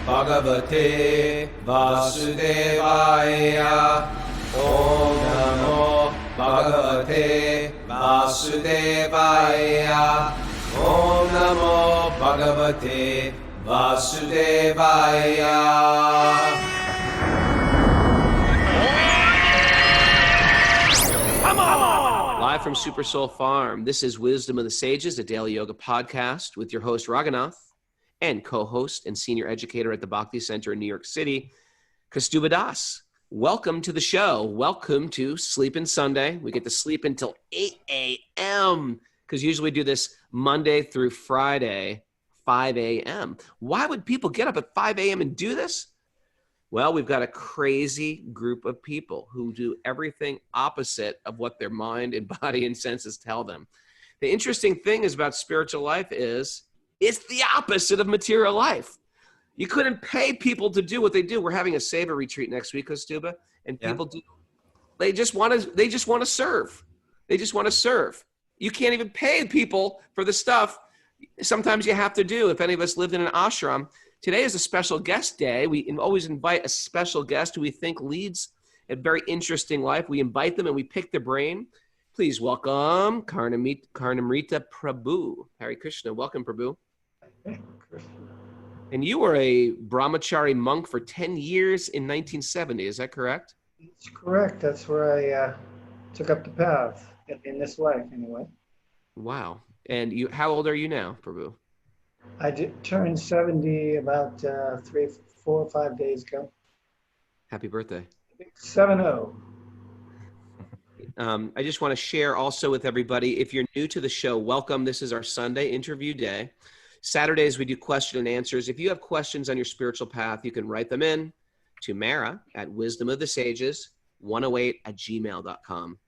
Bhagavate Vasudevaya. Om Namo Bhagavate Vasudevaya. Om Namo Bhagavate Vasudevaya. Live from Super Soul Farm, this is Wisdom of the Sages, a daily yoga podcast with your host, Raghunath, and co-host and senior educator at the Bhakti Center in New York City, Kaustubha Das. Welcome to the show. Welcome to Sleepin' Sunday. We get to sleep until 8 a.m. because usually we do this Monday through Friday, 5 a.m. Why would people get up at 5 a.m. and do this? Well, we've got a crazy group of people who do everything opposite of what their mind and body and senses tell them. The interesting thing is about spiritual life is it's the opposite of material life. You couldn't pay people to do what they do. We're having a Savor retreat next week, Kaustubha, and people they just want to serve. They just want to serve. You can't even pay people for the stuff sometimes you have to do. If any of us lived in an ashram, today is a special guest day. We always invite a special guest who we think leads a very interesting life. We invite them and we pick their brain. Please welcome Karnamrita Prabhu. Hare Krishna. Welcome, Prabhu. And you were a brahmachari monk for 10 years in 1970. Is that correct? It's correct. That's where I took up the path in this life, anyway. Wow. And how old are you now, Prabhu? I turned 70 about 3, 4, 5 days ago. Happy birthday. 7-0. I just want to share also with everybody, if you're new to the show, welcome. This is our Sunday interview day. Saturdays, we do question and answers. If you have questions on your spiritual path, you can write them in to Mara at wisdomofthesages108@gmail.com.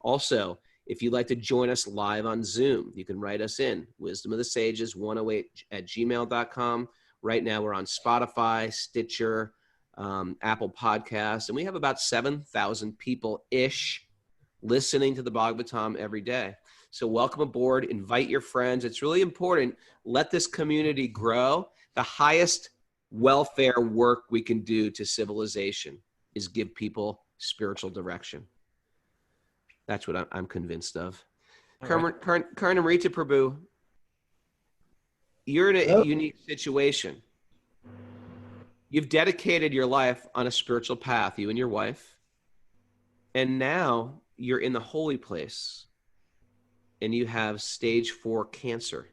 Also, if you'd like to join us live on Zoom, you can write us in wisdomofthesages108@gmail.com. Right now, we're on Spotify, Stitcher, Apple Podcasts, and we have about 7,000 people-ish listening to the Bhagavatam every day. So welcome aboard. Invite your friends. It's really important. Let this community grow. The highest welfare work we can do to civilization is give people spiritual direction. That's what I'm convinced of. Karnamrita Prabhu, you're in a unique situation. You've dedicated your life on a spiritual path, you and your wife, and now you're in the holy place, and you have stage 4 cancer.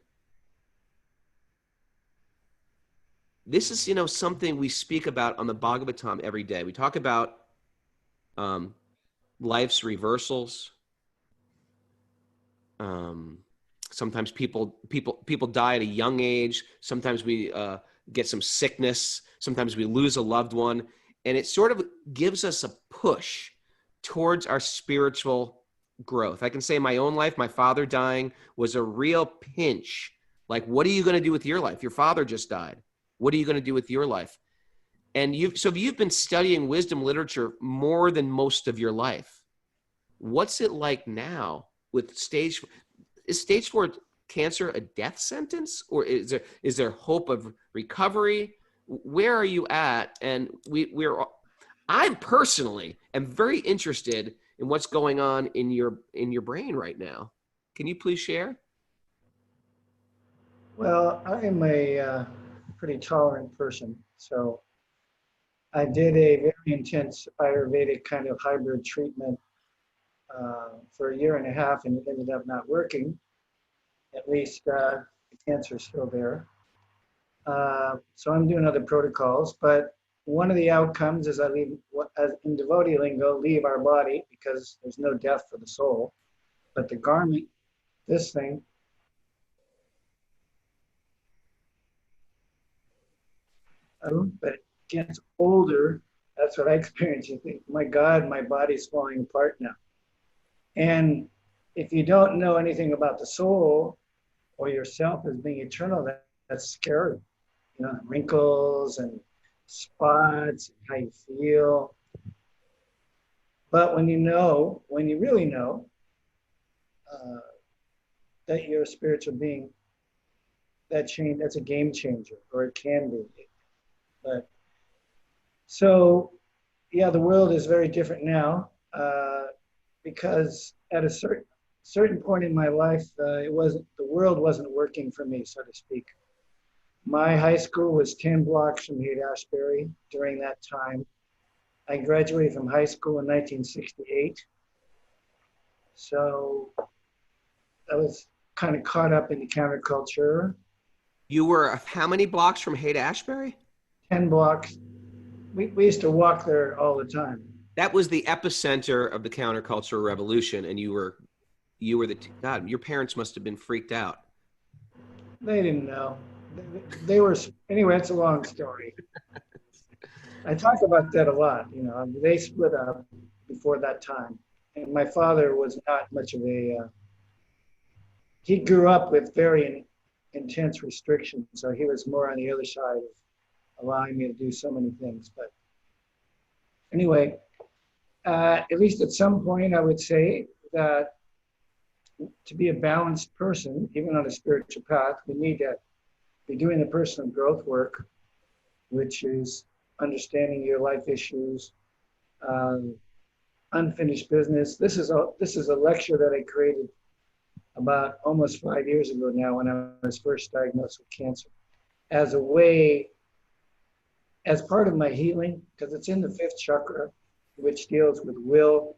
This is, something we speak about on the Bhagavatam every day. We talk about life's reversals. Sometimes people die at a young age. Sometimes we get some sickness. Sometimes we lose a loved one. And it sort of gives us a push towards our spiritual growth. I can say in my own life, my father dying was a real pinch. Like, what are you going to do with your life? Your father just died. What are you going to do with your life? And you've been studying wisdom literature more than most of your life. What's it like now with stage 4 cancer a death sentence, or is there hope of recovery? Where are you at? And I personally am very interested in what's going on in your brain right now. Can you please share? Well, I am a pretty tolerant person, so I did a very intense Ayurvedic kind of hybrid treatment for a year and a half, and it ended up not working. At least the cancer's still there. So I'm doing other protocols, but one of the outcomes is I leave, as in devotee lingo, leave our body because there's no death for the soul. But the garment, this thing, but it gets older. That's what I experience. You think, my God, my body's falling apart now. And if you don't know anything about the soul or yourself as being eternal, that's scary. Wrinkles and spots, how you feel. But when you really know that you're a spiritual being, that's a game changer, or it can be. But so, yeah, the world is very different now because at a certain point in my life, the world wasn't working for me, so to speak. My high school was 10 blocks from Haight-Ashbury during that time. I graduated from high school in 1968. So I was kind of caught up in the counterculture. You were how many blocks from Haight-Ashbury? 10 blocks. We used to walk there all the time. That was the epicenter of the counterculture revolution, and you were God, your parents must have been freaked out. They didn't know. They were, anyway, it's a long story. I talk about that a lot. You know, they split up before that time. And my father was not much of he grew up with very intense restrictions. So he was more on the other side of allowing me to do so many things. But anyway, at least at some point, I would say that to be a balanced person, even on a spiritual path, we need to be doing the personal growth work, which is understanding your life issues, unfinished business. This is a lecture that I created about almost 5 years ago now when I was first diagnosed with cancer, as a way, as part of my healing, because it's in the fifth chakra, which deals with will,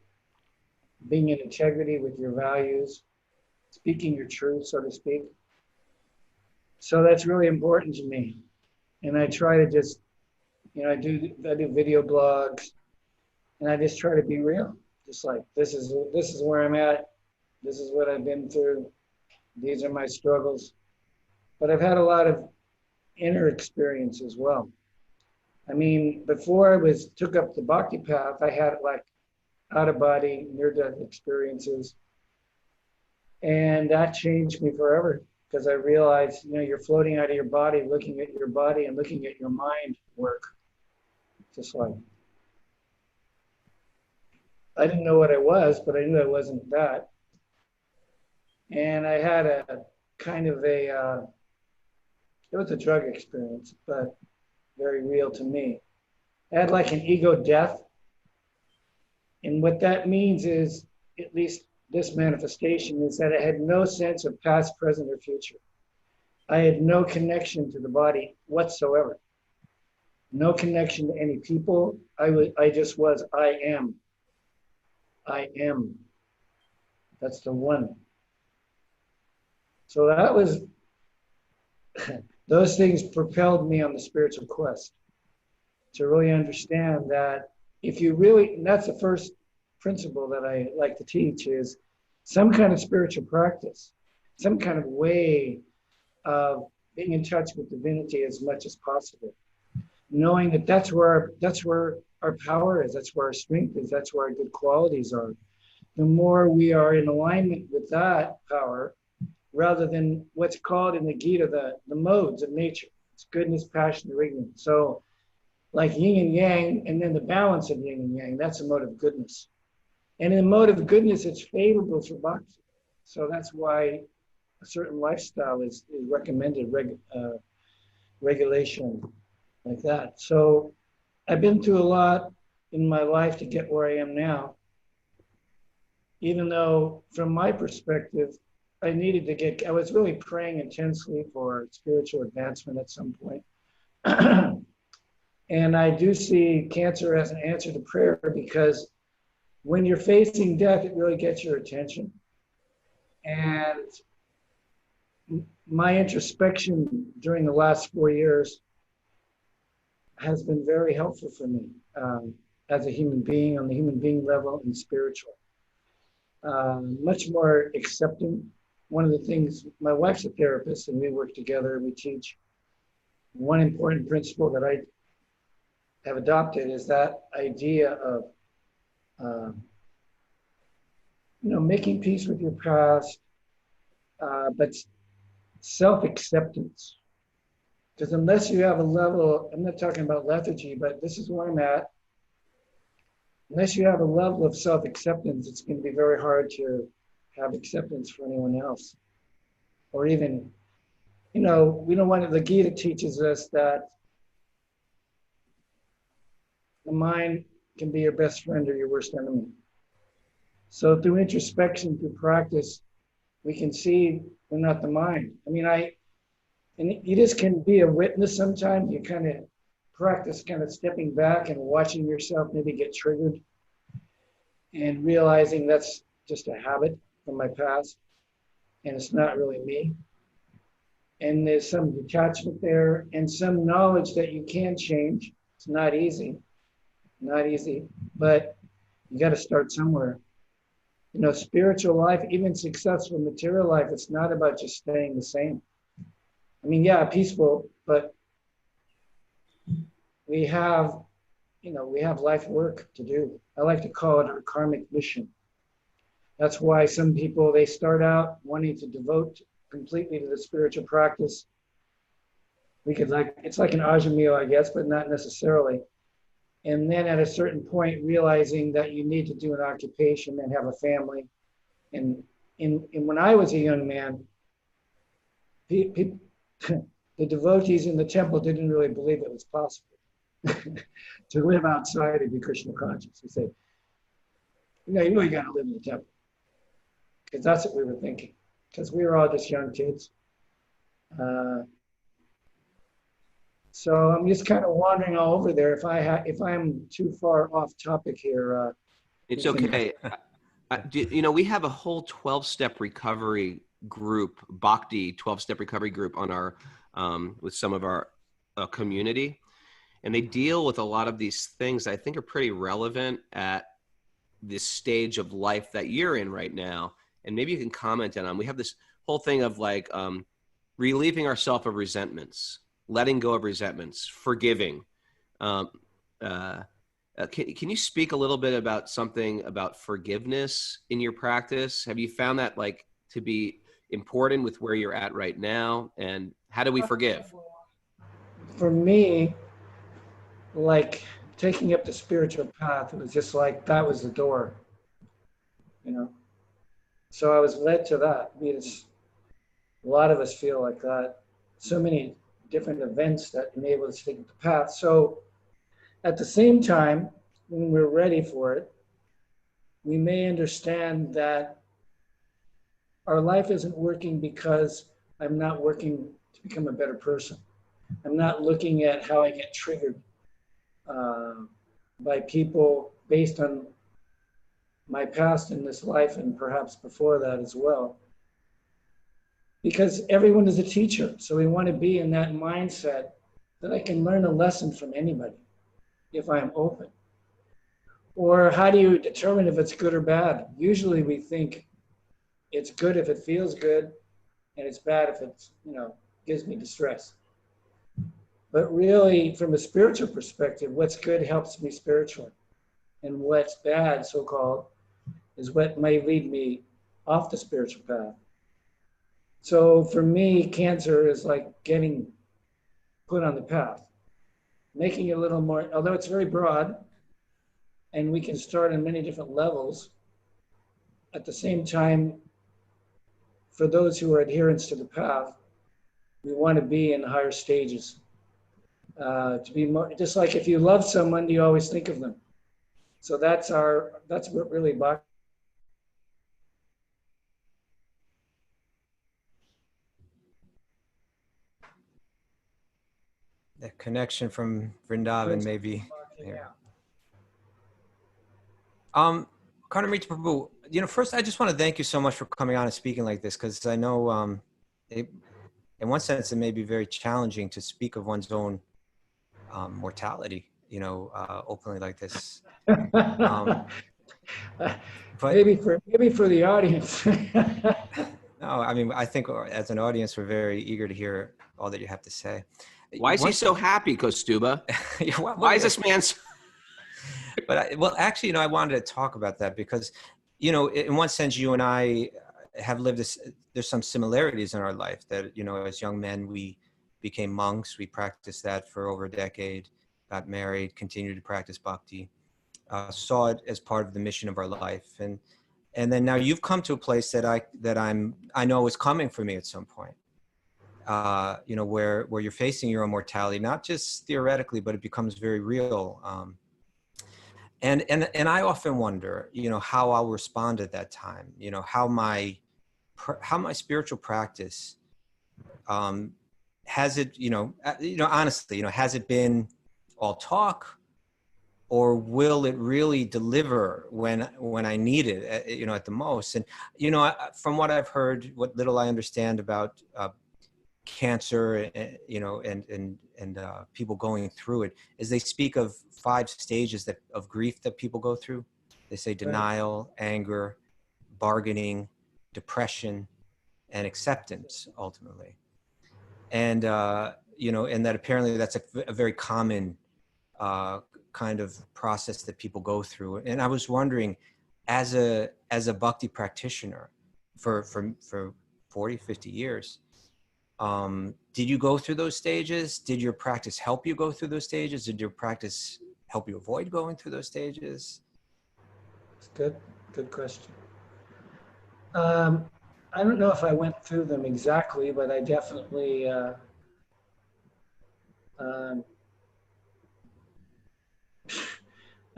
being in integrity with your values, speaking your truth, so to speak. So that's really important to me. And I try to just, you know, I do video blogs, and I just try to be real. Just like, this is where I'm at. This is what I've been through. These are my struggles. But I've had a lot of inner experience as well. I mean, before I took up the Bhakti path, I had like out-of-body, near-death experiences. And that changed me forever, because I realized, you know, you're floating out of your body, looking at your body and looking at your mind work. Just like, I didn't know what I was, but I knew I wasn't that. And I had a kind of it was a drug experience, but very real to me. I had like an ego death. And what that means is, at least this manifestation, is that I had no sense of past, present, or future. I had no connection to the body whatsoever. No connection to any people. I just was, I am. I am. That's the one. So that was, those things propelled me on the spiritual quest to really understand that if you really, and that's the first principle that I like to teach, is some kind of spiritual practice, some kind of way of being in touch with divinity as much as possible, knowing that that's where our power is, that's where our strength is, that's where our good qualities are. The more we are in alignment with that power, rather than what's called in the Gita the modes of nature. It's goodness, passion, or ignorance. So like yin and yang, and then the balance of yin and yang, that's a mode of goodness. And in the mode of goodness, it's favorable for bhakti. So that's why a certain lifestyle is recommended, regulation like that. So I've been through a lot in my life to get where I am now, even though from my perspective, I was really praying intensely for spiritual advancement at some point. And I do see cancer as an answer to prayer, because when you're facing death, it really gets your attention. And my introspection during the last 4 years has been very helpful for me as a human being, on the human being level and spiritual. Much more accepting. One of the things, my wife's a therapist and we work together, we teach. One important principle that I have adopted is that idea of, making peace with your past, but self-acceptance. Because unless you have a level, I'm not talking about lethargy, but this is where I'm at. Unless you have a level of self-acceptance, it's going to be very hard to have acceptance for anyone else. Or even, we don't want to, the Gita teaches us that the mind can be your best friend or your worst enemy. So through introspection, through practice, we can see we're not the mind. I mean, and you just can be a witness sometimes. You kind of practice kind of stepping back and watching yourself maybe get triggered and realizing that's just a habit from my past and it's not really me. And there's some detachment there and some knowledge that you can change. It's not easy, but you got to start somewhere. You know, spiritual life, even successful material life, it's not about just staying the same. I mean, yeah, peaceful, but we have life work to do. I like to call it our karmic mission. That's why some people, they start out wanting to devote completely to the spiritual practice. It's like an ajamil, I guess, but not necessarily. And then at a certain point, realizing that you need to do an occupation and have a family. And when I was a young man, people, the devotees in the temple didn't really believe it was possible to live outside and be Krishna conscious. They said, you really got to live in the temple. Because that's what we were thinking. Because we were all just young kids. So I'm just kind of wandering all over there. If I'm too far off topic here, it's okay. We have a whole 12-step recovery group, Bhakti 12-step recovery group on our with some of our community, and they deal with a lot of these things that I think are pretty relevant at this stage of life that you're in right now. And maybe you can comment on. We have this whole thing of like relieving ourselves of resentments, letting go of resentments, forgiving. Can you speak a little bit about something about forgiveness in your practice? Have you found that like to be important with where you're at right now? And how do we forgive? For me, like taking up the spiritual path, it was just like that was the door, you know. So I was led to that. I mean, a lot of us feel like that. So many different events that enable us to take the path. So at the same time, when we're ready for it, we may understand that our life isn't working because I'm not working to become a better person. I'm not looking at how I get triggered by people based on my past in this life and perhaps before that as well. Because everyone is a teacher. So we want to be in that mindset that I can learn a lesson from anybody if I'm open. Or how do you determine if it's good or bad? Usually we think it's good if it feels good and it's bad if it's, gives me distress. But really, from a spiritual perspective, what's good helps me spiritually. And what's bad, so-called, is what may lead me off the spiritual path. So for me, cancer is like getting put on the path, making it a little more, although it's very broad, and we can start on many different levels. At the same time, for those who are adherents to the path, we want to be in higher stages. To be more, just like if you love someone, you always think of them. So that's what really Bhakti. The connection from Vrindavan maybe. Yeah. Karnamrita Prabhu, first I just want to thank you so much for coming on and speaking like this, because I know in one sense it may be very challenging to speak of one's own mortality, openly like this. But maybe for the audience. No, I mean, I think as an audience, we're very eager to hear all that you have to say. Why is he so happy, Kaustubha? Why is this man so... But actually, I wanted to talk about that because, in one sense, you and I have lived this, there's some similarities in our life that, as young men, we became monks. We practiced that for over a decade, got married, continued to practice bhakti, saw it as part of the mission of our life. And then now you've come to a place that I know is coming for me at some point. Where you're facing your own mortality, not just theoretically, but it becomes very real. And I often wonder, how I'll respond at that time, how my spiritual practice, has it, honestly, has it been all talk, or will it really deliver when I need it, at the most? And, from what I've heard, what little I understand about cancer, and people going through it, is they speak of 5 stages of grief that people go through. They say denial, anger, bargaining, depression, and acceptance, ultimately. And, and that apparently that's a very common kind of process that people go through. And I was wondering, as a bhakti practitioner for 40, 50 years, did you go through those stages? Did your practice help you go through those stages? Did your practice help you avoid going through those stages? It's good question. I don't know if I went through them exactly, but I definitely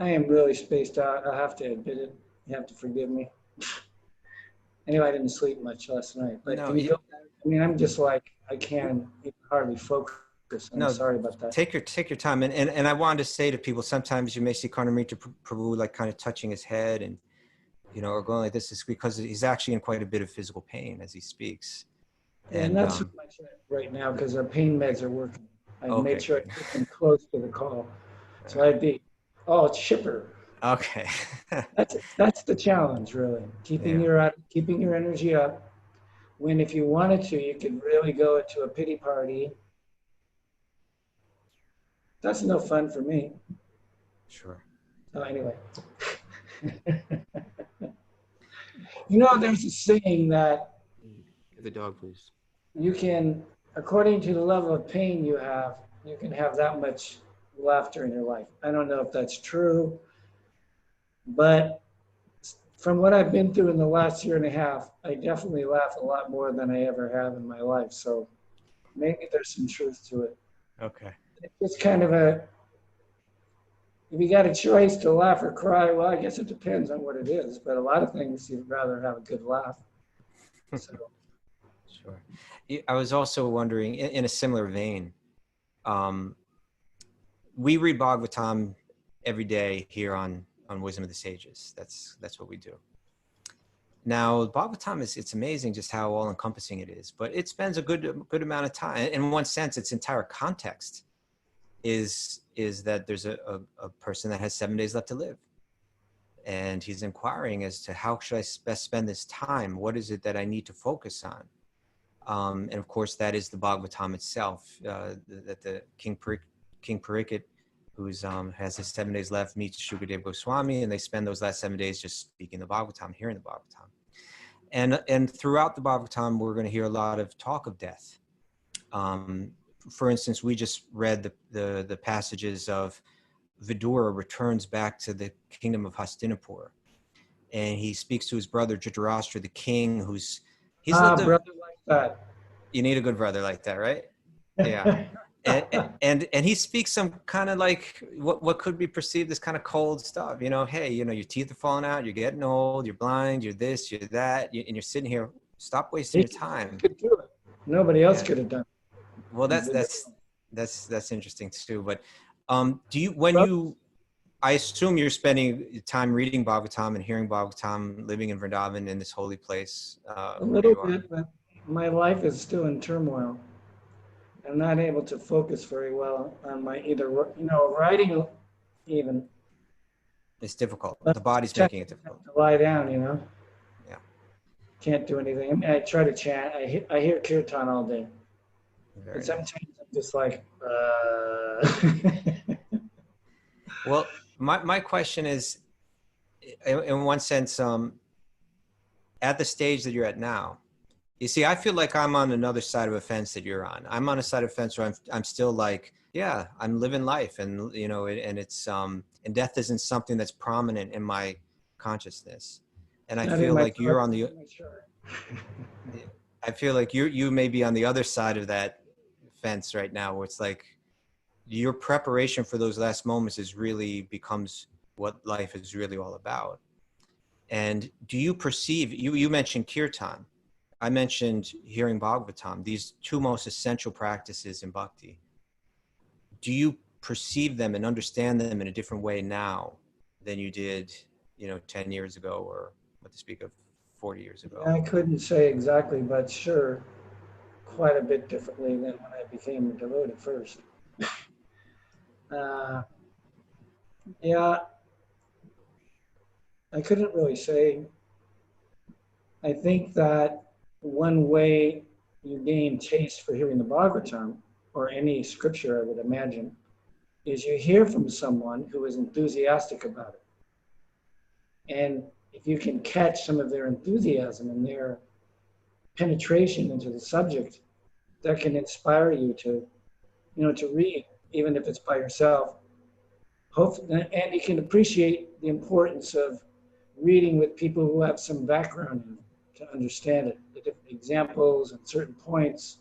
I am really spaced out. I have to admit it. You have to forgive me. Anyway, I didn't sleep much last night. But No, can you go back? I mean, I'm just like, I can't hardly focus. I'm sorry about that. Take your time. And I wanted to say to people, sometimes you may see Karnamrita Prabhu like kind of touching his head and, or going like this, is because he's actually in quite a bit of physical pain as he speaks. And not so much right now because our pain meds are working. I made sure I keep them close to the call. So I'd be all chipper. Okay. That's the challenge, really. Keeping your energy up. When if you wanted to, you could really go into a pity party. That's no fun for me. Sure. So anyway. There's a saying that the dog, please. you can, according to the level of pain you can have that much laughter in your life. I don't know if that's true, but from what I've been through in the last year and a half, I definitely laugh a lot more than I ever have in my life. So maybe there's some truth to it. Okay. It's kind of if you got a choice to laugh or cry, well, I guess it depends on what it is. But a lot of things you'd rather have a good laugh. So. Sure. I was also wondering, in a similar vein, we read Bhagavatam every day here on Wisdom of the Sages. That's what we do. Now, Bhagavatam it's amazing just how all encompassing it is, but it spends a good amount of time. In one sense, its entire context is that there's a person that has 7 days left to live. And he's inquiring as to how should I best spend this time? What is it that I need to focus on? And of course, that is the Bhagavatam itself, that the King Parikshit, who's has his 7 days left, meets Shukadeva Goswami, and they spend those last 7 days just speaking the Bhagavatam, hearing the Bhagavatam. And throughout the Bhagavatam, we're going to hear a lot of talk of death. For instance, we just read the passages of Vidura returns back to the kingdom of Hastinapur, and he speaks to his brother Dhritarashtra, the king, he's lived brother like that. You need a good brother like that, right? Yeah. and he speaks some kind of like what could be perceived as kind of cold stuff. Hey, your teeth are falling out, you're getting old, you're blind, you're this, you're that, and you're sitting here. Stop wasting your time. Could do it. Nobody else could have done it. Well, that's interesting too. But I assume you're spending time reading Bhagavatam and hearing Bhagavatam, living in Vrindavan in this holy place. A little bit, but my life is still in turmoil. I'm not able to focus very well on my writing even. It's difficult. The body's making it difficult. To lie down, Yeah. Can't do anything. I mean, I try to chant. I hear kirtan all day. Very But sometimes I'm just like, Well, my question is, in one sense, at the stage that you're at now, you see, I feel like I'm on another side of a fence that you're on. I'm on a side of a fence where I'm still like, yeah, I'm living life, and and it's and death isn't something that's prominent in my consciousness, and I feel like you're on the. I feel like you may be on the other side of that fence right now, where it's like your preparation for those last moments becomes what life is really all about. And do you perceive, you mentioned kirtan, I mentioned hearing Bhagavatam, these two most essential practices in bhakti. Do you perceive them and understand them in a different way now than you did, 10 years ago, or what to speak of 40 years ago? I couldn't say exactly, but sure, quite a bit differently than when I became a devotee first. Uh, yeah, I couldn't really say. I think that one way you gain taste for hearing the Bhagavatam, or any scripture, I would imagine, is you hear from someone who is enthusiastic about it. And if you can catch some of their enthusiasm and their penetration into the subject, that can inspire you to, to read, even if it's by yourself. And you can appreciate the importance of reading with people who have some background in it to understand it, the different examples and certain points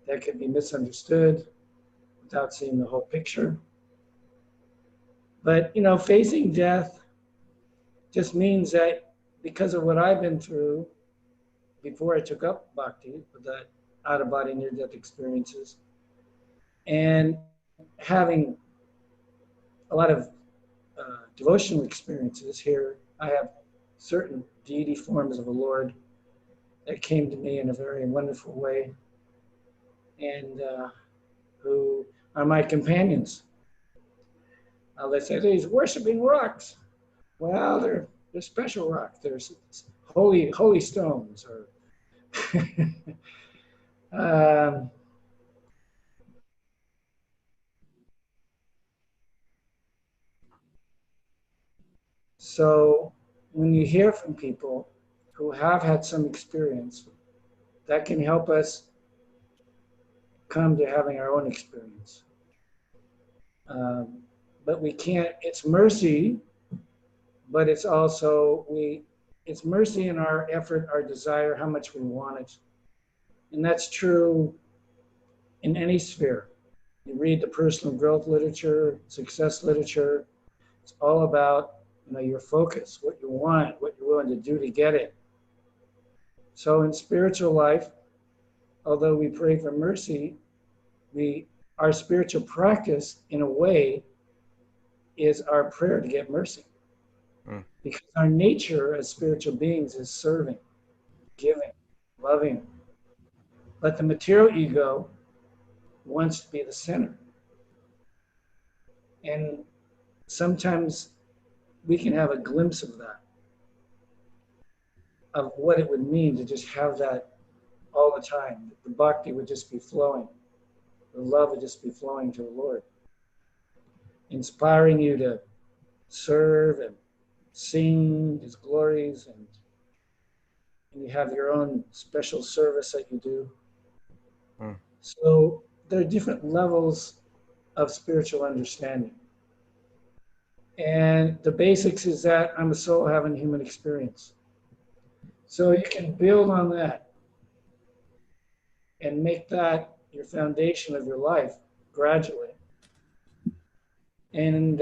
that can be misunderstood without seeing the whole picture. But, facing death just means that because of what I've been through before I took up bhakti, with that out-of-body near-death experiences, and having a lot of devotional experiences here, I have certain deity forms of the Lord that came to me in a very wonderful way, and who are my companions. They say he's worshiping rocks. Well, they're special rocks. They're holy stones, or so when you hear from people who have had some experience, that can help us come to having our own experience. But we can't, it's mercy, but it's also, it's mercy in our effort, our desire, how much we want it. And that's true in any sphere. You read the personal growth literature, success literature, it's all about, your focus, what you want, what you're willing to do to get it. So in spiritual life, although we pray for mercy, our spiritual practice, in a way, is our prayer to get mercy. Because our nature as spiritual beings is serving, giving, loving. But the material ego wants to be the center. And sometimes we can have a glimpse of that, of what it would mean to just have that all the time. The bhakti would just be flowing. The love would just be flowing to the Lord, inspiring you to serve and sing His glories, and you have your own special service that you do. So there are different levels of spiritual understanding. And the basics is that I'm a soul having human experience. So you can build on that and make that your foundation of your life gradually. And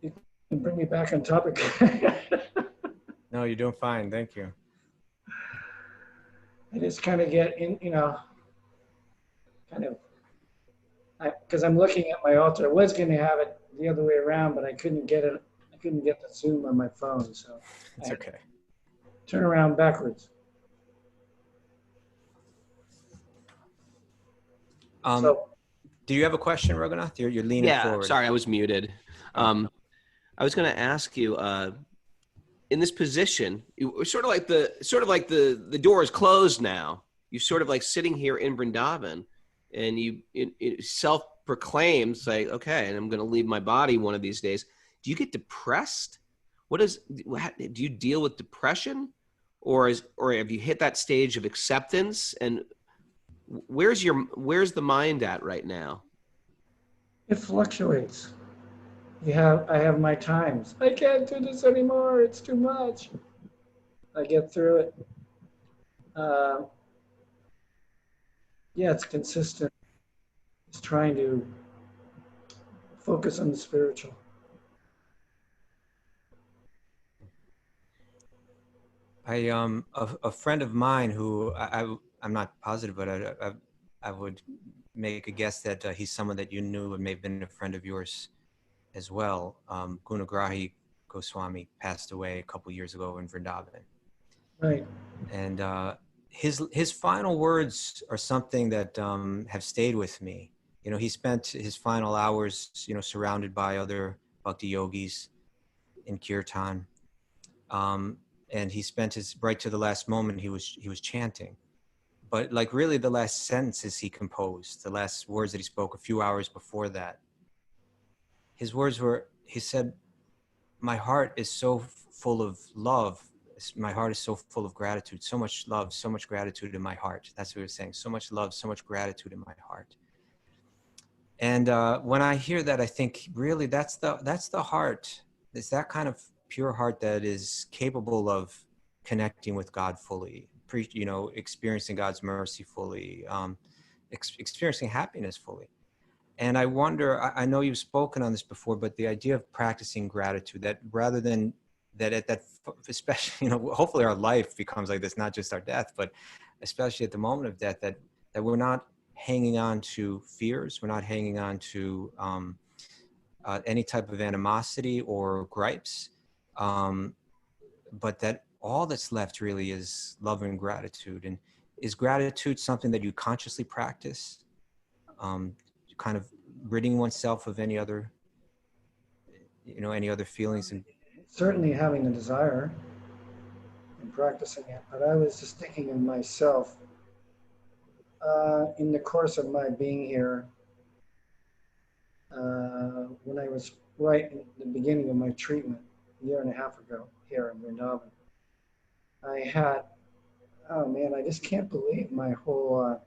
you can bring me back on topic. No, you're doing fine. Thank you. I just kind of get in, because I'm looking at my altar. I was going to have it the other way around, but I couldn't get it. I couldn't get the Zoom on my phone, so It's okay. Turn around backwards. Do you have a question, Raghunath? You're leaning forward. Sorry, I was muted. I was going to ask you, in this position, sort of like the door is closed now. You're sort of like sitting here in Vrindavan, and you self-proclaimed, say, okay, and I'm going to leave my body one of these days. Do you get depressed? Do you deal with depression, or have you hit that stage of acceptance? And where's the mind at right now? It fluctuates. I have my times. I can't do this anymore. It's too much. I get through it. It's consistent. It's trying to focus on the spiritual. A friend of mine who I'm not positive, but I would make a guess that he's someone that you knew and may have been a friend of yours as well. Gunagrahi Goswami passed away a couple years ago in Vrindavan. Right. And his final words are something that have stayed with me. You know, he spent his final hours, you know, surrounded by other Bhakti-yogis in kirtan. And he spent his, right to the last moment, he was chanting. But like really the last sentences he composed, the last words that he spoke a few hours before that, his words were, he said, my heart is so full of love. My heart is so full of gratitude, so much love, so much gratitude in my heart. That's what he was saying. So much love, so much gratitude in my heart. And when I hear that, I think really that's the heart. It's that kind of pure heart that is capable of connecting with God fully, you know, experiencing God's mercy fully, experiencing happiness fully. And I wonder, I know you've spoken on this before, but the idea of practicing gratitude, that rather than that, especially, you know, hopefully our life becomes like this, not just our death, but especially at the moment of death, that we're not hanging on to fears, we're not hanging on to any type of animosity or gripes, but that all that's left really is love and gratitude. And is gratitude something that you consciously practice? Kind of ridding oneself of any other, you know, any other feelings? And Certainly having a desire and practicing it, but I was just thinking of myself in the course of my being here, when I was right in the beginning of my treatment a year and a half ago here in Vrindavan. I had, oh man, I just can't believe my whole,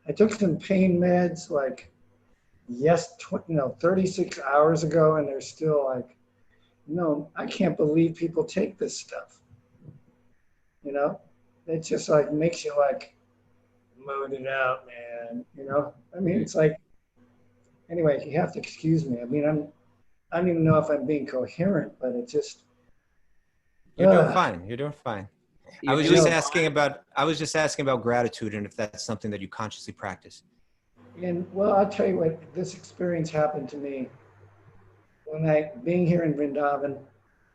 I took some pain meds like, 36 hours ago, and they're still like, no, I can't believe people take this stuff. You know, it just like makes you like moan it out, man. You know, I mean, it's like, anyway, you have to excuse me. I mean, I don't even know if I'm being coherent, but it just. you're doing fine. You're doing fine. I was You're just doing asking about gratitude and if that's something that you consciously practice. And well, I'll tell you what, this experience happened to me when being here in Vrindavan,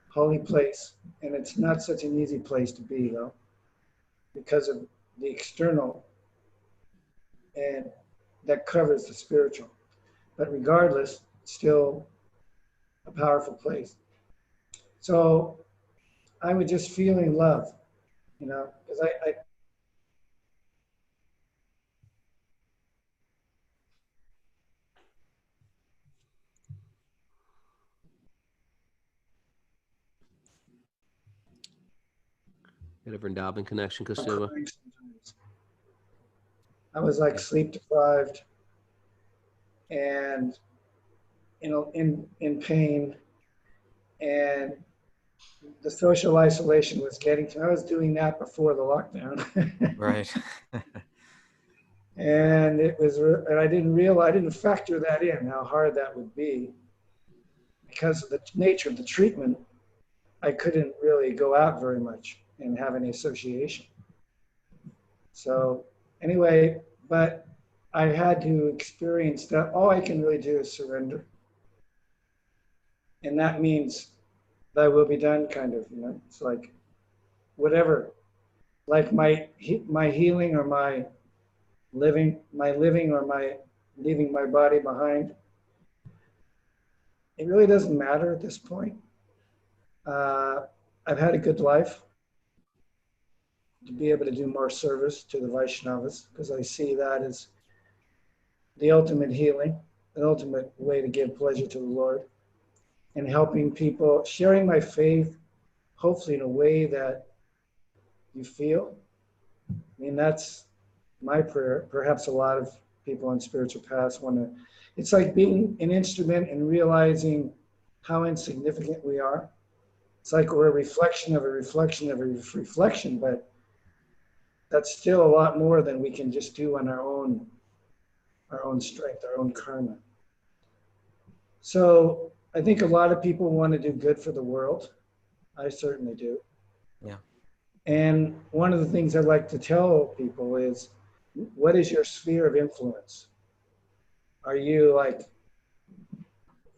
holy place, and it's not such an easy place to be though, because of the external, and that covers the spiritual. But regardless, it's still a powerful place. So I was just feeling love, you know, because I got a Vrindavan connection, Kaustubha. I was like sleep deprived and, you know, in pain, and the social isolation was getting to me. I was doing that before the lockdown. Right. And and I didn't factor that in, how hard that would be. Because of the nature of the treatment, I couldn't really go out very much and have any association. So anyway, but I had to experience that all I can really do is surrender. And that means thy will be done, kind of, you know. It's like whatever, like my healing or my living or my leaving my body behind. It really doesn't matter at this point. I've had a good life to be able to do more service to the Vaishnavas, because I see that as the ultimate healing, the ultimate way to give pleasure to the Lord, and helping people, sharing my faith, hopefully in a way that you feel. I mean, that's my prayer. Perhaps a lot of people on spiritual paths want to, it's like being an instrument and realizing how insignificant we are. It's like we're a reflection of a reflection of a reflection, but that's still a lot more than we can just do on our own strength, our own karma. So I think a lot of people want to do good for the world. I certainly do. Yeah. And one of the things I like to tell people is, what is your sphere of influence? Are you like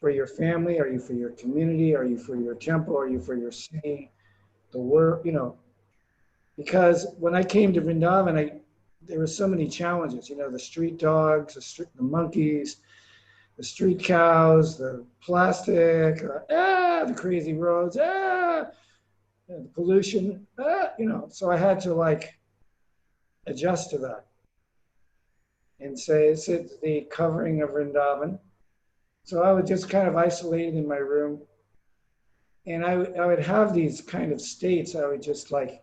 for your family? Are you for your community? Are you for your temple? Are you for your city? The world, because when I came to Vrindavan, there were so many challenges, the street dogs, the monkeys, the street cows, the plastic, the crazy roads, the pollution, so I had to like adjust to that and say, it's the covering of Vrindavan. So I would just kind of isolate in my room, and I would have these kind of states. I would just like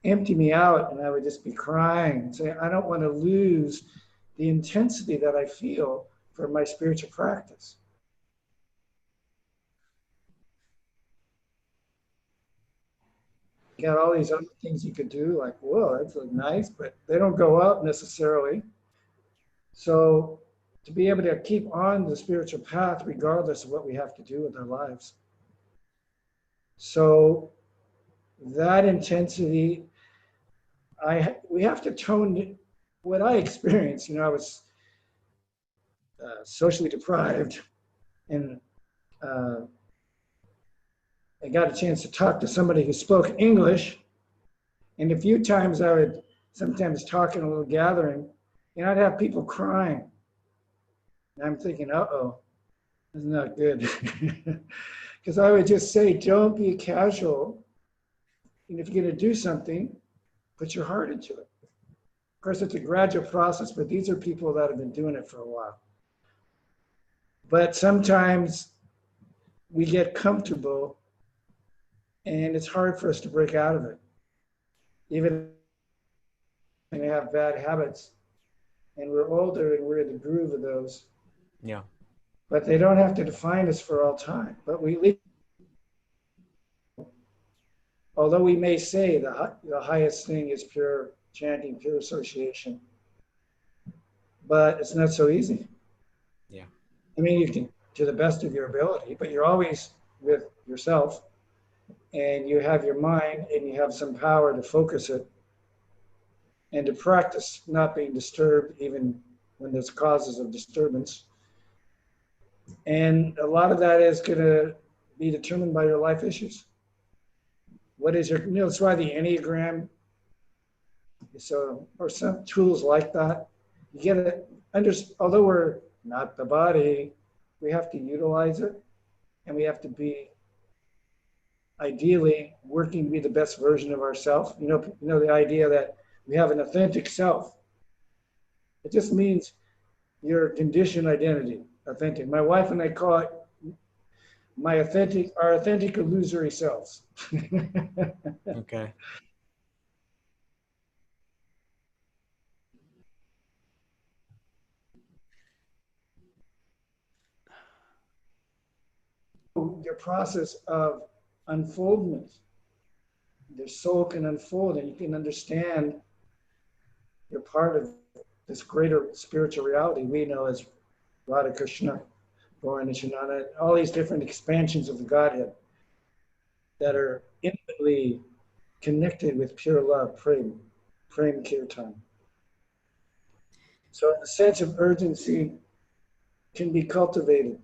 empty me out, and I would just be crying and say, I don't want to lose the intensity that I feel for my spiritual practice. You got all these other things you could do, like, whoa, that's like nice, but they don't go up necessarily. So to be able to keep on the spiritual path, regardless of what we have to do with our lives. So that intensity, we have to tone what I experienced. I was socially deprived, and I got a chance to talk to somebody who spoke English. And a few times I would sometimes talk in a little gathering, and I'd have people crying. And I'm thinking, uh-oh, this is not good. Because I would just say, don't be casual. And if you're going to do something, put your heart into it. Of course, it's a gradual process, but these are people that have been doing it for a while. But sometimes we get comfortable, and it's hard for us to break out of it. Even when we have bad habits, and we're older and we're in the groove of those. Yeah. But they don't have to define us for all time. But although we may say the highest thing is pure chanting, pure association, but it's not so easy. Yeah. I mean, you can, to the best of your ability, but you're always with yourself, and you have your mind, and you have some power to focus it and to practice not being disturbed even when there's causes of disturbance. And a lot of that is going to be determined by your life issues. What is your, that's why the Enneagram, or some tools like that, you get it, although we're not the body, we have to utilize it, and we have to be ideally working to be the best version of ourselves. The idea that we have an authentic self. It just means your conditioned identity, authentic. My wife and I call it our authentic illusory selves. Okay. Your process of unfoldment, your soul can unfold, and you can understand you're part of this greater spiritual reality we know as Radha Krishna, Gaura Nishananda, all these different expansions of the Godhead that are intimately connected with pure love, prem kirtan. So the sense of urgency can be cultivated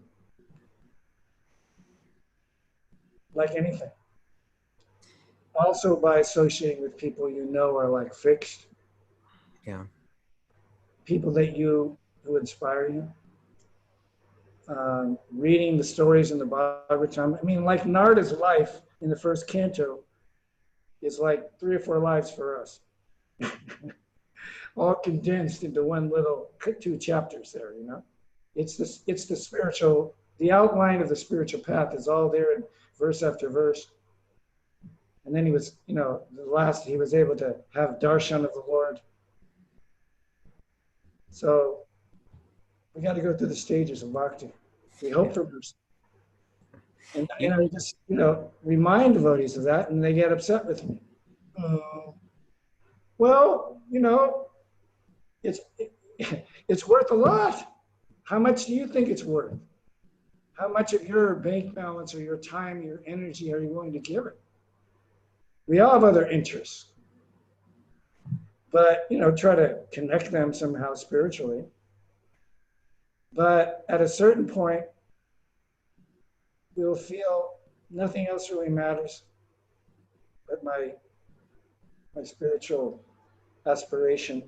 like anything. Also by associating with people are like fixed. Yeah. People who inspire you. Reading the stories in the Bhagavatam. I mean, like Narada's life in the first canto is like 3 or 4 lives for us. All condensed into one little 2 chapters there, It's the spiritual, the outline of the spiritual path is all there in verse after verse. And then he was, he was able to have darshan of the Lord. So we got to go through the stages of bhakti. We hope for mercy. And I just, remind devotees of that, and they get upset with me. Well, it's worth a lot. How much do you think it's worth? How much of your bank balance or your time, your energy are you willing to give it? We all have other interests, but try to connect them somehow spiritually. But at a certain point, we'll feel nothing else really matters but my spiritual aspiration.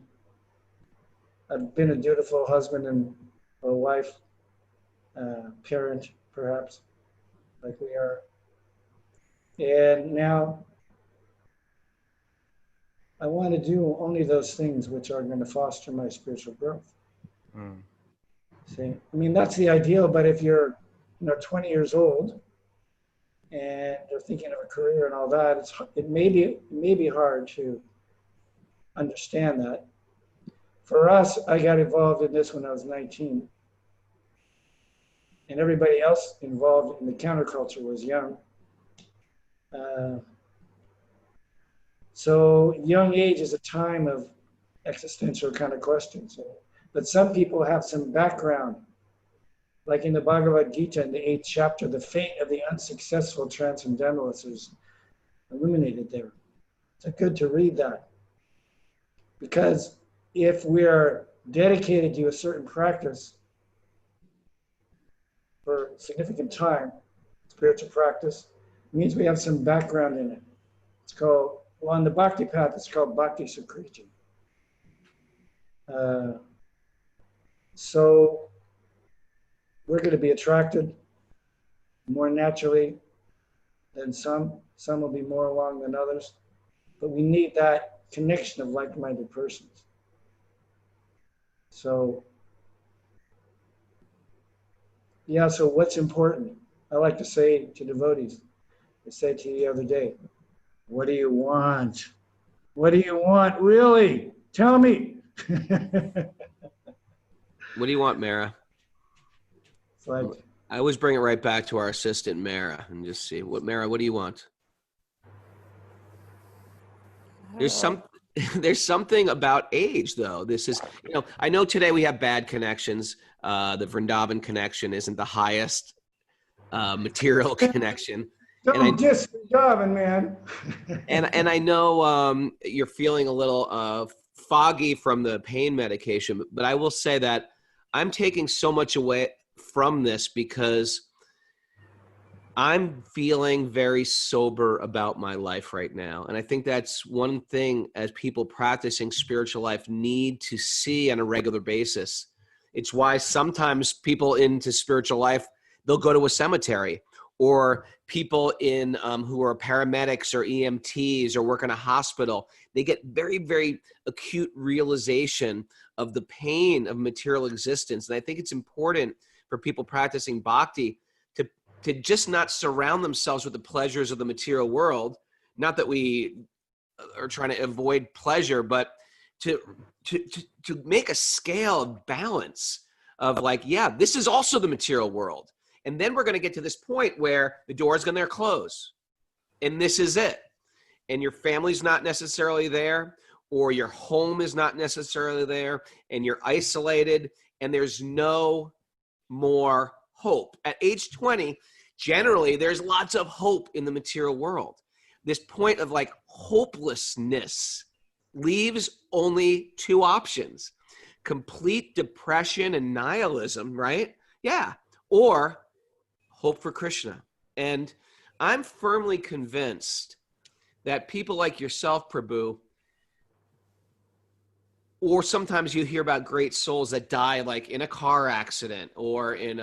I've been a dutiful husband and a wife, parent, perhaps, like we are. And now I want to do only those things which are going to foster my spiritual growth. See, I mean, that's the ideal, but if you're 20 years old and you're thinking of a career and all that, it may be hard to understand that. For us, I got involved in this when I was 19, and everybody else involved in the counterculture was young. So young age is a time of existential kind of questions. But some people have some background, like in the Bhagavad Gita in the 8th chapter, the fate of the unsuccessful transcendentalists is illuminated there. It's good to read that. Because if we're dedicated to a certain practice for significant time, spiritual practice, it means we have some background in it. It's called, well, on the Bhakti path, it's called Bhakti Sukriti. So we're going to be attracted more naturally than some. Some will be more along than others. But we need that connection of like-minded persons. So, yeah, so what's important? I like to say to devotees, I said to you the other day, what do you want? What do you want, really? Tell me. What do you want, Mara? It's like, I always bring it right back to our assistant, Mara, and just see Mara, what do you want? There's something about age, though. This is, I know today we have bad connections. The Vrindavan connection isn't the highest material connection. don't diss Vrindavan, man. and I know you're feeling a little foggy from the pain medication, but I will say that I'm taking so much away from this because I'm feeling very sober about my life right now. And I think that's one thing as people practicing spiritual life need to see on a regular basis. It's why sometimes people into spiritual life, they'll go to a cemetery, or people in who are paramedics or EMTs or work in a hospital. They get very, very acute realization of the pain of material existence. And I think it's important for people practicing bhakti to just not surround themselves with the pleasures of the material world. Not that we are trying to avoid pleasure, but to make a scale of balance of like, yeah, this is also the material world. And then we're going to get to this point where the door is going to close. And this is it. And your family's not necessarily there, or your home is not necessarily there, and you're isolated, and there's no more hope. At age 20, generally, there's lots of hope in the material world. This point of like hopelessness leaves only two options: complete depression and nihilism, right? Yeah. Or hope for Krishna. And I'm firmly convinced that people like yourself, Prabhu, or sometimes you hear about great souls that die like in a car accident or in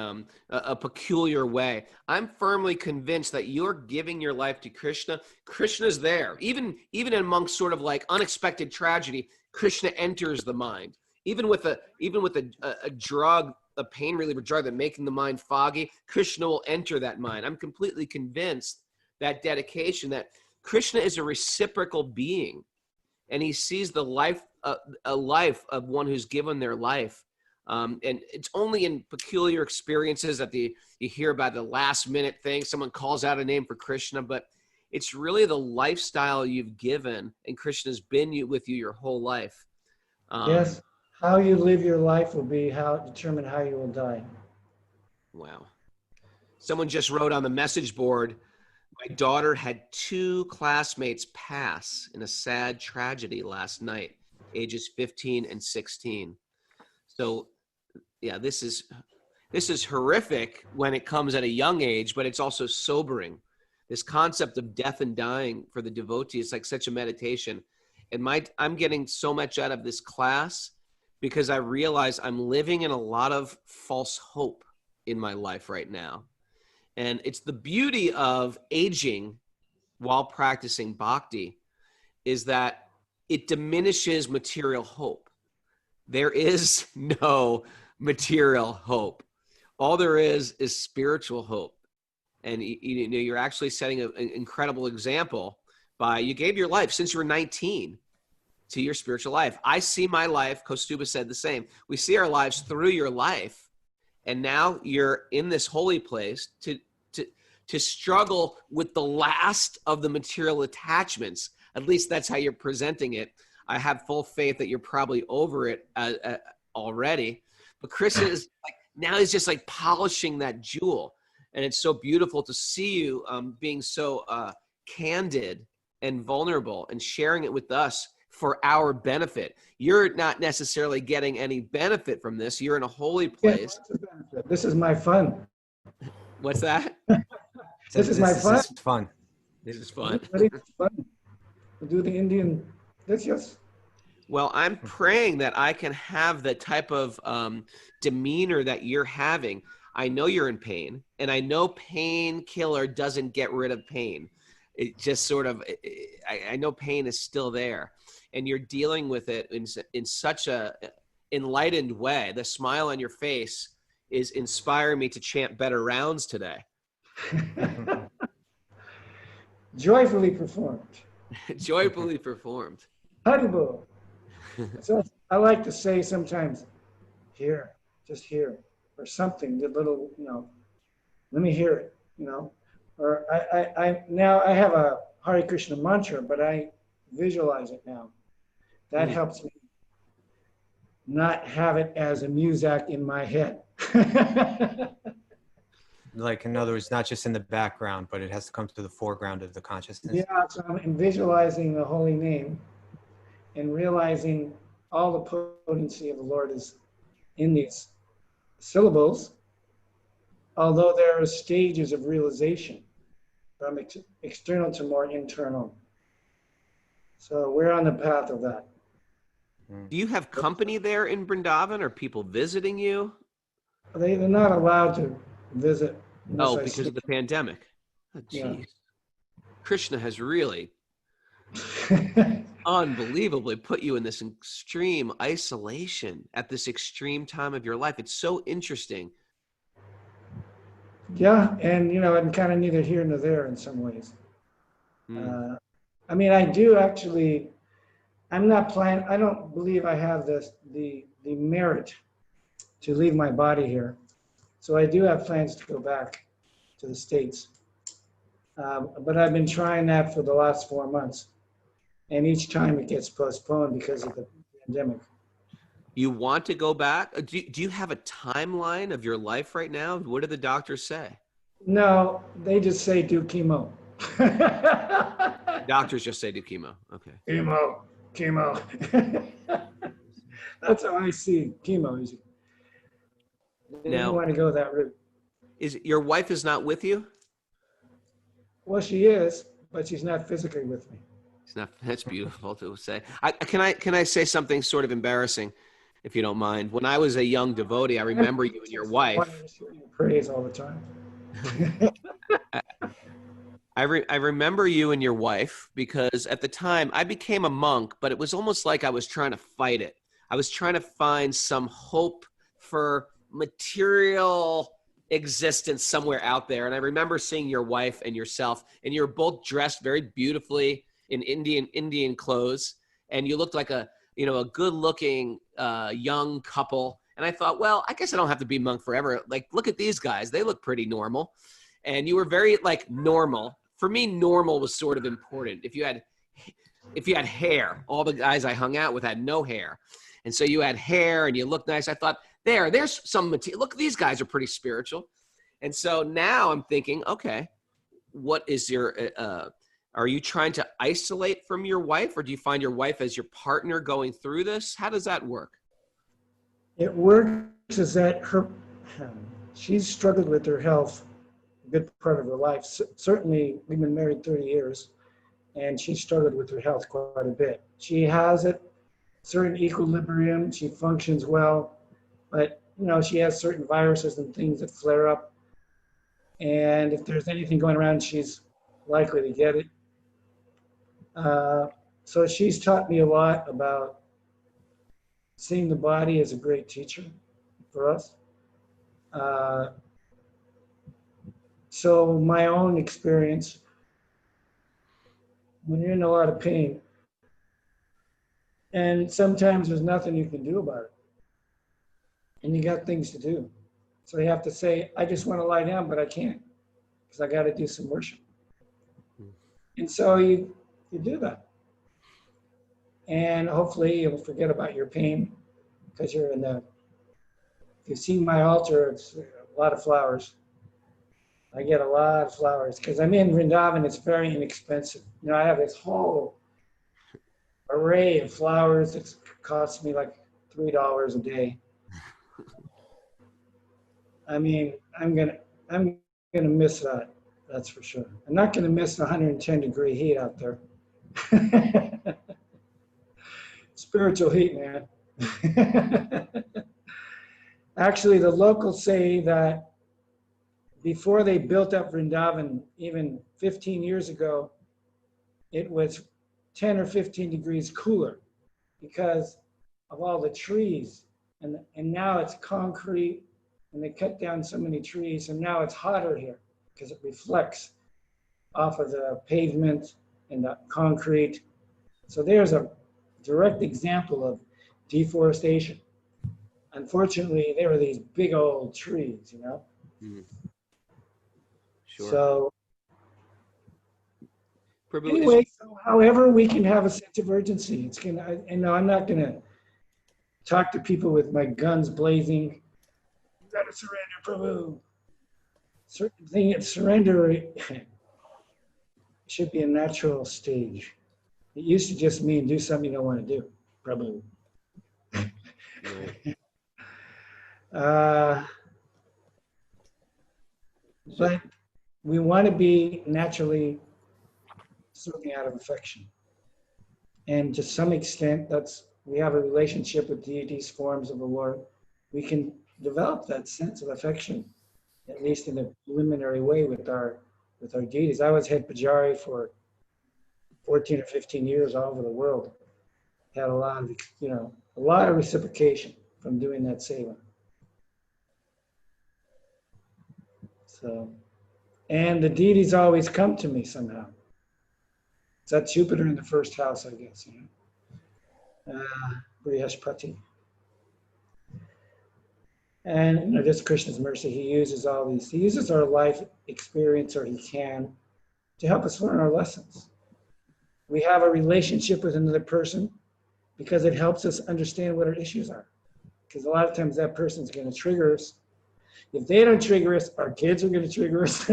a peculiar way. I'm firmly convinced that you're giving your life to Krishna. Krishna's there. Even amongst sort of like unexpected tragedy, Krishna enters the mind. Even with a drug, a pain reliever drug that making the mind foggy, Krishna will enter that mind. I'm completely convinced that dedication, that Krishna is a reciprocal being, and he sees the life, a life of one who's given their life. And it's only in peculiar experiences that you hear about the last minute thing. Someone calls out a name for Krishna, but it's really the lifestyle you've given, and Krishna's been with you your whole life. Yes. How you live your life will determine how you will die. Wow. Someone just wrote on the message board, my daughter had 2 classmates pass in a sad tragedy last night, ages 15 and 16. So yeah, this is horrific when it comes at a young age, but it's also sobering. This concept of death and dying for the devotee is like such a meditation. And I'm getting so much out of this class because I realize I'm living in a lot of false hope in my life right now. And it's the beauty of aging while practicing bhakti is that it diminishes material hope. There is no material hope. All there is spiritual hope. And you know, you're actually setting an incredible example by, you gave your life since you were 19 to your spiritual life. I see my life, Kaustubha said the same. We see our lives through your life. And now you're in this holy place to struggle with the last of the material attachments. At least that's how you're presenting it. I have full faith that you're probably over it already. But Chris is like, now he's just like polishing that jewel. And it's so beautiful to see you being so candid and vulnerable and sharing it with us for our benefit. You're not necessarily getting any benefit from this. You're in a holy place. Yeah, this is my fun. What's that? This is my fun. This is fun. This is fun. It's fun. We do the Indian. That's just. Well, I'm praying that I can have the type of demeanor that you're having. I know you're in pain, and I know painkiller doesn't get rid of pain. It just sort of, I know pain is still there, and you're dealing with it in such a enlightened way. The smile on your face is inspiring me to chant better rounds today. Joyfully performed. Joyfully performed. Haribo. So I like to say sometimes, here, just here, or something, the little, let me hear it, or I now I have a Hare Krishna mantra, but I visualize it now. That helps me not have it as a muzak in my head. Like, in other words, not just in the background, but it has to come to the foreground of the consciousness. Yeah, so I'm visualizing the holy name and realizing all the potency of the Lord is in these syllables, although there are stages of realization from external to more internal. So we're on the path of that. Do you have company there in Vrindavan? Are people visiting you? They're not allowed to visit. Oh, because of the pandemic. Oh, geez. Yeah. Krishna has really unbelievably put you in this extreme isolation at this extreme time of your life. It's so interesting. Yeah, and I'm kind of neither here nor there in some ways. I mean, I do actually. I'm not planning. I don't believe I have the merit to leave my body here, so I do have plans to go back to the States. But I've been trying that for the last 4 months, and each time it gets postponed because of the pandemic. You want to go back? Do you have a timeline of your life right now? What do the doctors say? No, they just say do chemo. Doctors just say do chemo. Okay. Chemo. That's how I see chemo. They don't want to go that route. Is your wife is not with you? Well, she is, but she's not physically with me. It's not. That's beautiful to say. Can I say something sort of embarrassing, if you don't mind? When I was a young devotee, I remember you and your wife. Praise all the time. I remember you and your wife because at the time I became a monk, but it was almost like I was trying to fight it. I was trying to find some hope for material existence somewhere out there. And I remember seeing your wife and yourself, and you were both dressed very beautifully in Indian clothes, and you looked like a good looking young couple. And I thought, well, I guess I don't have to be monk forever. Like, look at these guys. They look pretty normal. And you were very normal. For me, normal was sort of important. If you had hair, all the guys I hung out with had no hair. And so you had hair and you looked nice. I thought, there's some material. Look, these guys are pretty spiritual. And so now I'm thinking, okay, what is your, are you trying to isolate from your wife, or do you find your wife as your partner going through this? How does that work? It works is that she's struggled with her health a good part of her life. Certainly, we've been married 30 years, and she struggled with her health quite a bit. She has it, certain equilibrium, she functions well, but she has certain viruses and things that flare up. And if there's anything going around, she's likely to get it. So she's taught me a lot about seeing the body as a great teacher for us. So my own experience, when you're in a lot of pain, and sometimes there's nothing you can do about it, and you got things to do. So you have to say, I just want to lie down, but I can't, because I got to do some worship. And so you do that. And hopefully you'll forget about your pain, because you're in the, if you see my altar, it's a lot of flowers. I get a lot of flowers, because I'm in Vrindavan, it's very inexpensive. I have this whole array of flowers that costs me like $3 a day. I mean, I'm gonna miss that. That's for sure. I'm not gonna miss the 110-degree heat out there. Spiritual heat, man. Actually, the locals say that before they built up Vrindavan, even 15 years ago, it was 10 or 15 degrees cooler because of all the trees. And now it's concrete, and they cut down so many trees, and now it's hotter here because it reflects off of the pavement and the concrete. So there's a direct example of deforestation. Unfortunately, there were these big old trees, Mm. Sure. So Prabhu, anyway, so however we can have a sense of urgency. It's gonna, I'm not gonna talk to people with my guns blazing. You gotta surrender, Prabhu. Certain thing, surrender should be a natural stage. It used to just mean do something you don't want to do, Prabhu. But we want to be naturally serving out of affection. And to some extent, we have a relationship with deities, forms of the Lord. We can develop that sense of affection, at least in a preliminary way with our deities. I was head pujari for 14 or 15 years all over the world. Had a lot of reciprocation from doing that seva. So, and the deities always come to me somehow. It's that Jupiter in the first house, I guess, Brihaspati. And just Krishna's mercy, he uses our life experience, or he can, to help us learn our lessons. We have a relationship with another person because it helps us understand what our issues are. Because a lot of times that person's going to trigger us. If they don't trigger us, our kids are going to trigger us.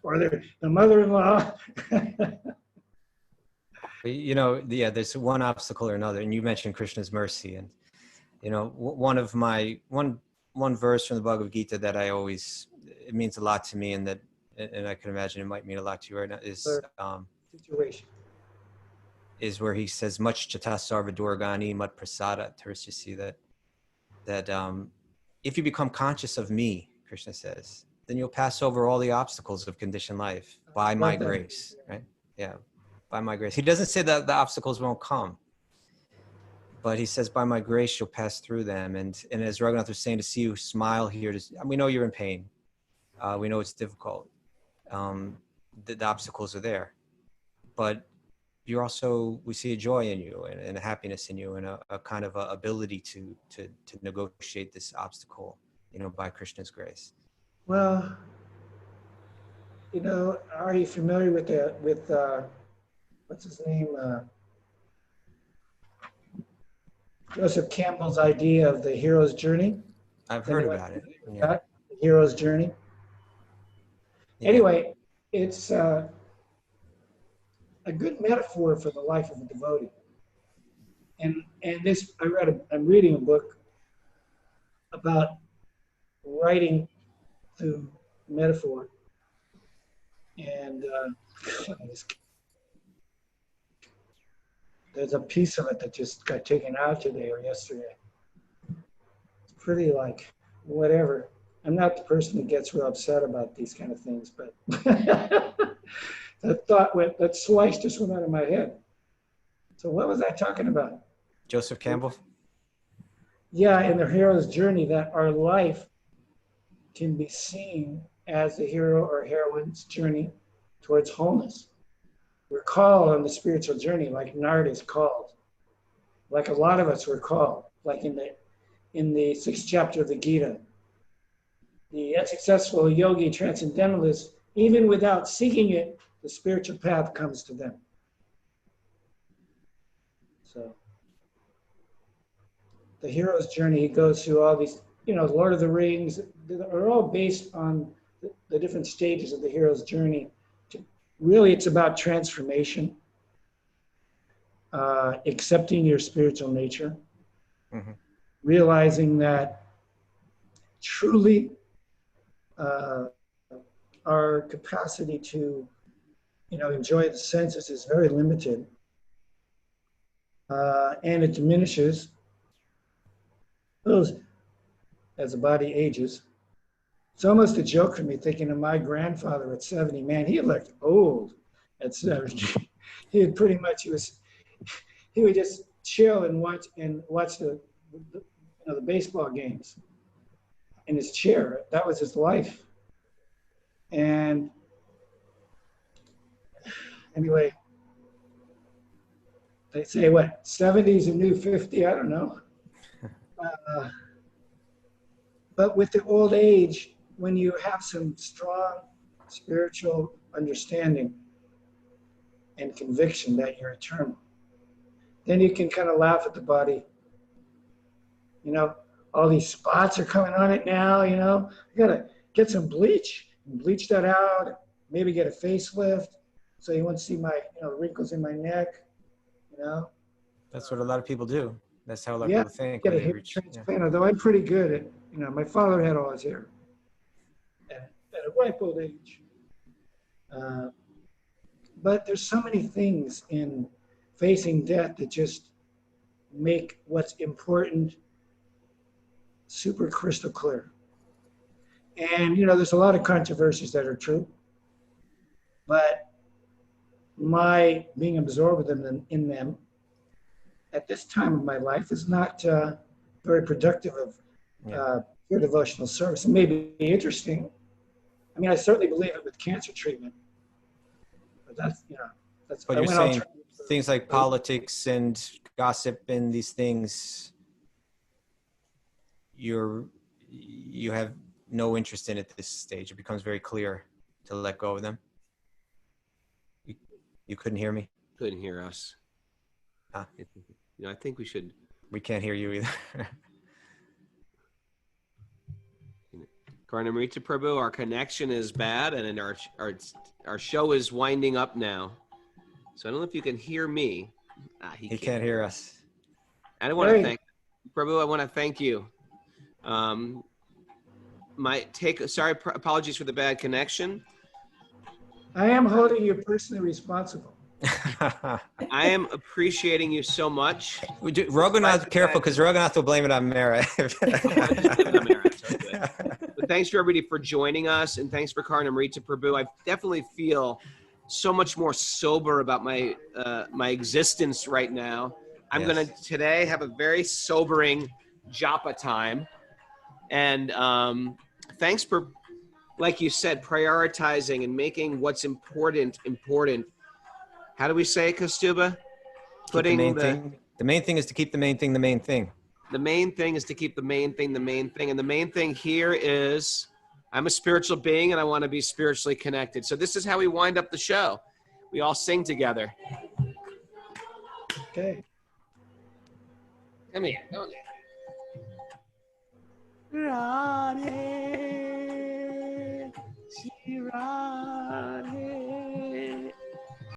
Or the mother-in-law. There's one obstacle or another, and you mentioned Krishna's mercy, and one verse from the Bhagavad Gita that it means a lot to me, and I can imagine it might mean a lot to you right now, is where he says, "Much chata sarva durgani mat prasada tarisya," that if you become conscious of me, Krishna says, then you'll pass over all the obstacles of conditioned life by my grace, right? Yeah, by my grace. He doesn't say that the obstacles won't come, but he says, by my grace, you'll pass through them. And as Raghunath was saying, to see you smile here, we know you're in pain. We know it's difficult. The obstacles are there, but we see a joy in you and a happiness in you and a kind of a ability to negotiate this obstacle, by Krishna's grace. Well, are you familiar with what's his name? Joseph Campbell's idea of the hero's journey. I've heard about it. Yeah. hero's journey. Yeah. Anyway, it's a good metaphor for the life of a devotee. And this, I'm reading a book about writing through metaphor. And there's a piece of it that just got taken out today or yesterday. It's pretty like, whatever. I'm not the person that gets real upset about these kind of things, but that slice just went out of my head. So what was I talking about? Joseph Campbell. Yeah, in the hero's journey, that our life can be seen as the hero or heroine's journey towards wholeness. We're called on the spiritual journey, like Nard is called, like a lot of us were called, like in the 6th chapter of the Gita. The unsuccessful yogi transcendentalists, even without seeking it, the spiritual path comes to them. So the hero's journey, he goes through all these, Lord of the Rings, are all based on the different stages of the hero's journey. Really, it's about transformation, accepting your spiritual nature, realizing that truly our capacity to, enjoy the senses is very limited, and it diminishes as the body ages. It's almost a joke for me thinking of my grandfather at 70. Man, he looked old at 70. He would just chill and watch the baseball games in his chair. That was his life. And anyway, they say what, 70 is a new 50? I don't know. But with the old age, when you have some strong spiritual understanding and conviction that you're eternal, then you can kind of laugh at the body. All these spots are coming on it now, I gotta get some bleach and bleach that out, maybe get a facelift so you won't see my, wrinkles in my neck, That's what a lot of people do. That's how a lot of Yeah, people think. get a when they hair reach, transplant, although I'm pretty good at, my father had all his hair at a ripe old age. But there's so many things in facing death that just make what's important super crystal clear. And, there's a lot of controversies that are true, but my being absorbed in them at this time of my life is not very productive of your devotional service. It may be interesting. I mean, I certainly believe it with cancer treatment, but that's. But you're saying things like politics and gossip and these things, you have no interest in at this stage. It becomes very clear to let go of them. You couldn't hear me? Couldn't hear us. Huh? I think we should. We can't hear you either. Karnamrita Prabhu, our connection is bad, and our show is winding up now. So I don't know if you can hear me. He can't hear us. And I want to thank Prabhu. I want to thank you. Apologies for the bad connection. I am holding you personally responsible. I am appreciating you so much. Raghunath, careful, because Raghunath will blame it on Mara. But thanks for everybody for joining us, and thanks for Karnamrita Prabhu. I definitely feel so much more sober about my existence right now. I'm going to today have a very sobering japa time, and thanks for, like you said, prioritizing and making what's important. How do we say, Kaustubha? The main thing is to keep the main thing the main thing. The main thing is to keep the main thing the main thing. And the main thing here is I'm a spiritual being and I want to be spiritually connected. So this is how we wind up the show. We all sing together. Okay. Come here. Radhe.